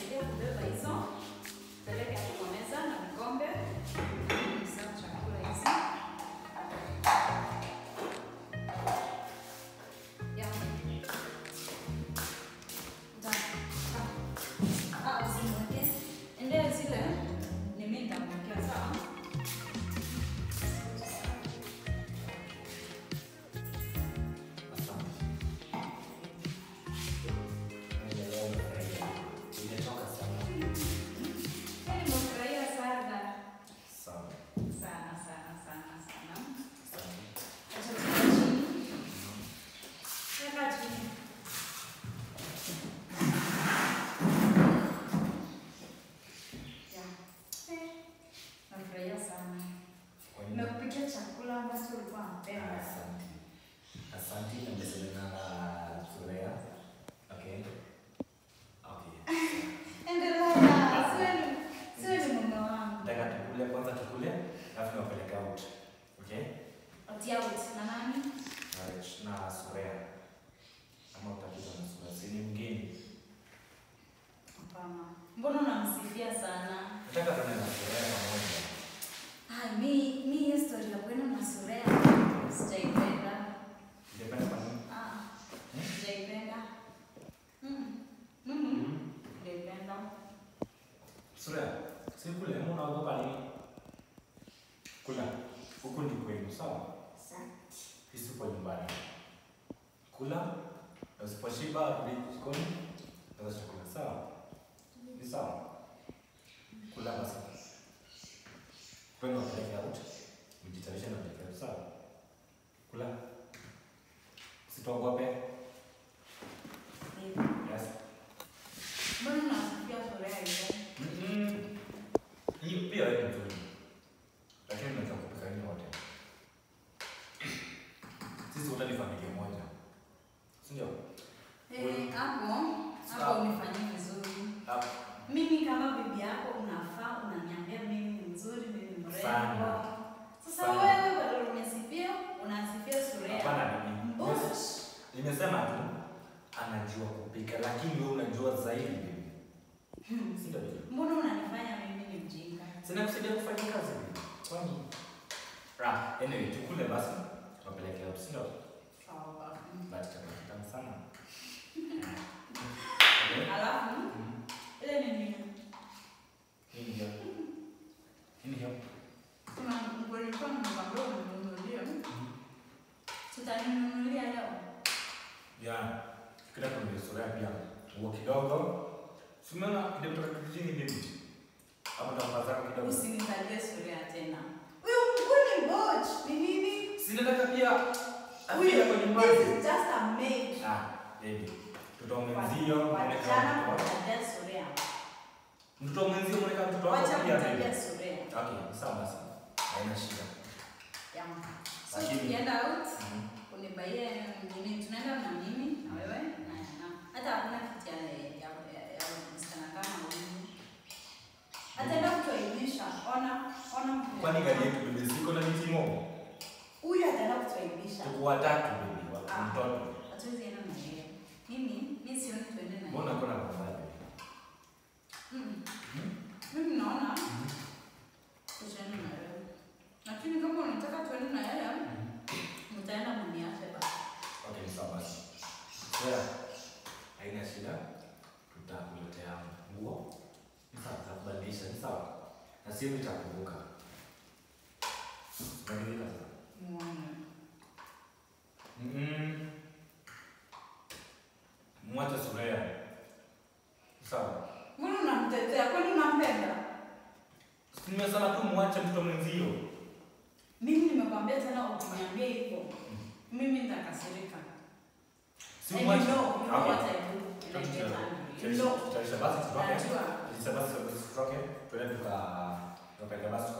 utanisaidia kubeba hizo. Peleke hapo kwa meza na vikombe. Nisawa chakula hizi. Asante na mmesemena na Surea. Okay. Endelea. Siwezi mume wangu. Nataka tukule kwanza alafu niwapeleke out. Okay? Out na nani? Na Surea. Ama utakuja na Surea. Si ni mgeni. Hapana. Mbona unamsifia sana? Nataka tuone na Surea pamoja. Mi history ya kwenda na Surea sijaipenda. Ningependa kwa nini? Sijaipenda. Sijaipenda. Surea, si kule mbona unaogopa nini? Kula. Huku ni kwenu, sawa? Asante. Sisi kwa nyumbani. Kula. Na usiposhiba rudi jikoni. Ndio chakula, sawa? Ni sawa? Kula basi. Kwenda wapeleke out. Mjitayarishe na wapeleke out, sawa? Kula. Usitogope. Yes. Mbona unasikia Surea hiyo? Hiyo pia wewe mzuri. Lakini unaweza kupika nini wote? Sisi wote ni familia moja. Si ndio? Hapo umefanya vizuri. Mimi kama bibi yako unafaa unaniambia mimi ni mzuri, mimi ni mrembo. Sasa wewe bado unasifia Surea. Hapana mimi. Nimesema tu anajua kupika lakini wewe unajua zaidi bibi. Si ndio? Mbona unanifanya mimi ni mjinga? Sina kusaidia kufanya kazi bibi. Kwani? Anyway, tukule basi. Tupeleke out, si ndio? Sawa. Basi chakula sana. Alafu ile ni nini? Nini hiyo? Kuna ngoni kwa mabando unanunulia. Tutaninunulia leo. Kila kuna Surea pia. Nguo kidogo. Simama kidogo kijijini bibi. Hapo tafadhali kidogo. Usinitajie Surea tena. Wewe ni bot. Ni nini? Sinataka pia Wewe kwa nyumbani. This is just a maid. Baby. Mtoto mwenzio mwonekana kwa Surea. Mtoto mwenzio mwonekana mtoto wako pia baby. Surea. Okay, sawa basi. Haina shida. So tukienda out, unibaie nini? Tunaenda na mimi na wewe na hata hakuna kitu ya msichana kama huyu. Ataenda kutuaibisha. Ona. Kwani gari yetu bibi siko na miti moja? Huyu ataenda kutuaibisha. Tuko watatu bibi, mtoto. Hatuwezi enda na yeye. Mimi sioni tuende na yeye. Mbona kuna mavazi? Mimi naona tuende na yeye. Lakini kama unataka tuende na yeye, mtaenda mniache basi. Okay, sawa basi. Sasa haina shida. Tutakuletea nguo. Sasa kubadilisha, ni sawa? Na sio nitakumbuka. Badilika sasa. Mwacha Surea. Sawa. Mbona unamtetea? Kwani unampenda? Nimesema tu mwache mtoto mwenzio. Mimi nimekwambia tena ukiniambia hivyo. Mimi nitakasirika. Si mwache. Basi tutoke. Tuende tukapeleka basi